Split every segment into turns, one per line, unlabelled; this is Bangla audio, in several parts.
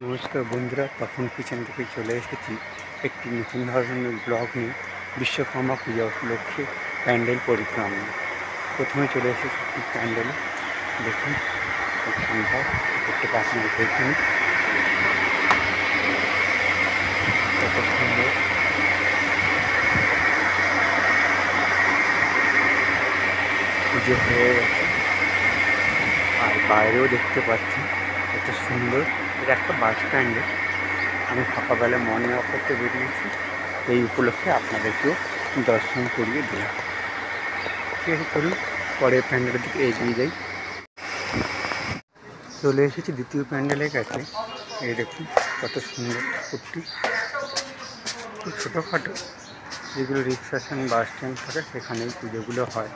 নমস্কার বন্ধুরা, তখন কিচেন থেকে চলে এসেছি একটি নতুন ধরনের ব্লগ নিয়ে বিশ্বকর্মা পূজা উপলক্ষে প্যান্ডেল পরিক্রমা। প্রথমে চলে এসেছি প্যান্ডেলে। দেখুন এখানটায় দেখতে পাচ্ছেন, দেখুন কত সুন্দর। পুজো হয়ে গেছে আর বাইরেও দেখতে পাচ্ছি কত সুন্দর। এটা একটা বাস স্ট্যান্ডে আমি সকালবেলা মর্নিং ওয়াক করতে বেরিয়েছি, এই উপলক্ষে আপনাদেরকেও দর্শন করিয়ে দিলাম। ঠিক আছে, চলুন পরের প্যান্ডেলের দিকে এগিয়ে যাই। চলে এসেছি দ্বিতীয় প্যান্ডেলের কাছে। এই দেখুন কত সুন্দর ঠাকুরটি, খুব ছোটোখাটো, যেগুলো রিক্সা স্ট্যান্ড বাস স্ট্যান্ড থাকে সেখানেই পুজোগুলো হয়।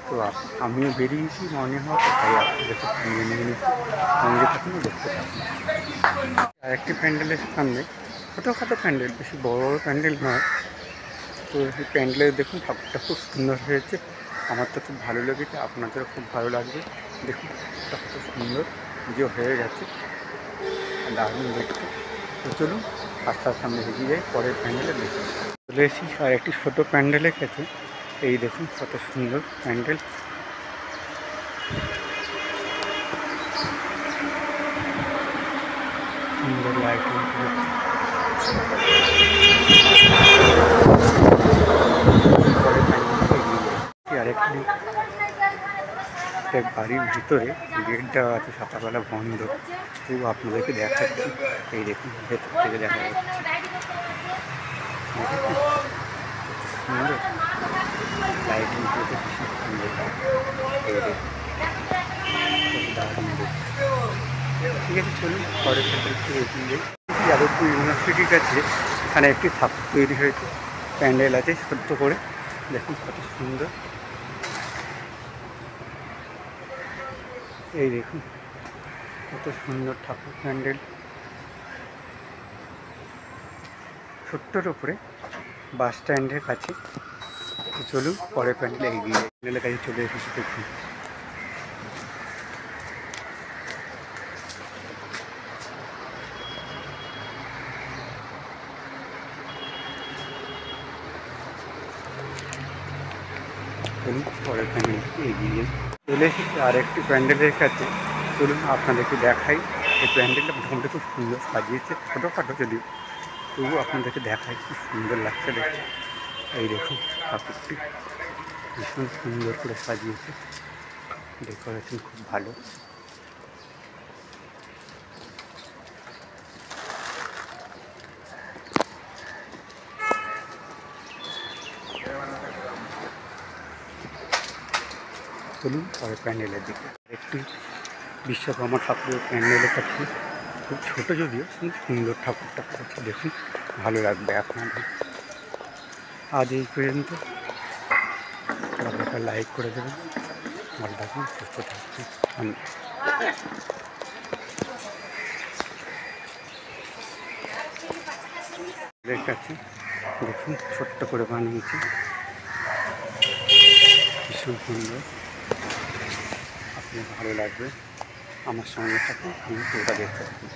তো আমিও বেরিয়েছি মর্নিং ওয়াক, তাই আপনাদেরকে সঙ্গে নিয়ে নিচ্ছি, সঙ্গে থাকুন দেখতে থাকুন। আর একটি প্যান্ডেলের সামনে ছোটোখাটো প্যান্ডেল, বেশি বড় বড় প্যান্ডেল নয়। তো এই প্যান্ডেলে দেখুন ঠাকুরটা খুব সুন্দর হয়েছে, আমার তো খুব ভালো লেগেছে, আপনাদেরও খুব ভালো লাগবে। দেখুন ঠাকুরটা কত সুন্দর পুজো হয়ে গেছে, দারুণ দেখতে। তো চলুন রাস্তার সামনে এগিয়ে যাই, পরের প্যান্ডেলে দেখুন। চলে এসেছি আর একটি ছোটো প্যান্ডেলের কাছে। এই দেখুন কত সুন্দর প্যান্ডেল, সুন্দর লাইটিং করেছে। আরেকটি বাড়ির ভিতরে গেট দেওয়া আছে, সকালবেলা বন্ধ, তবু আপনাদেরকে দেখাচ্ছি। এই দেখুন ভেতর থেকে দেখা যাচ্ছে, সুন্দর লাইটিং করেছে, ভীষণ সুন্দর। এই দেখুন দারুণ দেখতে। ঠিক আছে, চলুন পরের ক্ষেত্রে একটু এগিয়ে যাই। যাদবপুর ইউনিভার্সিটির কাছে এখানে একটি ঠাকুর তৈরি হয়েছে, প্যান্ডেল আছে ছোট্ট করে, দেখুন কত সুন্দর। এই দেখুন কত সুন্দর ঠাকুর প্যান্ডেল, ছোট্টর ওপরে বাস স্ট্যান্ডের কাছে। তো চলুন পরের প্যান্ডেলে এগিয়ে যাই। প্যান্ডেলের কাছে চলে এসেছি, দেখুন চলুন পরের প্যান্ডেল এগিয়ে যাই। চলে এসেছি আর একটি প্যান্ডেলের কাছে, চলুন আপনাদেরকে দেখাই। এই প্যান্ডেলটা মোটামুটি খুব সুন্দর সাজিয়েছে, ছোটোখাটো যদিও, তবু আপনাদেরকে দেখাই, খুব সুন্দর লাগছে দেখতে। এই দেখুন ঠাকুরটি ভীষণ সুন্দর করে সাজিয়েছে, ডেকোরেশন খুব ভালো। চলুন পরের প্যান্ডেলের দিকে। একটি বিশ্বকর্মা ঠাকুরের প্যান্ডেলের কাছে, খুব ছোটো যদিও কিন্তু সুন্দর ঠাকুরটা করেছে, দেখুন ভালো লাগবে আপনাদের। আজ এই পর্যন্ত, একটা লাইক করে দেবেন, ভালো থাকুন, সুস্থ থাকুন, ধন্যবাদ। কাছে দেখুন ছোট্ট করে বানিয়েছি, ভীষণ সুন্দর, আপনার ভালো লাগবে। আমার সঙ্গে থাকুন, আমি পুরোটা দেখতে থাকুন।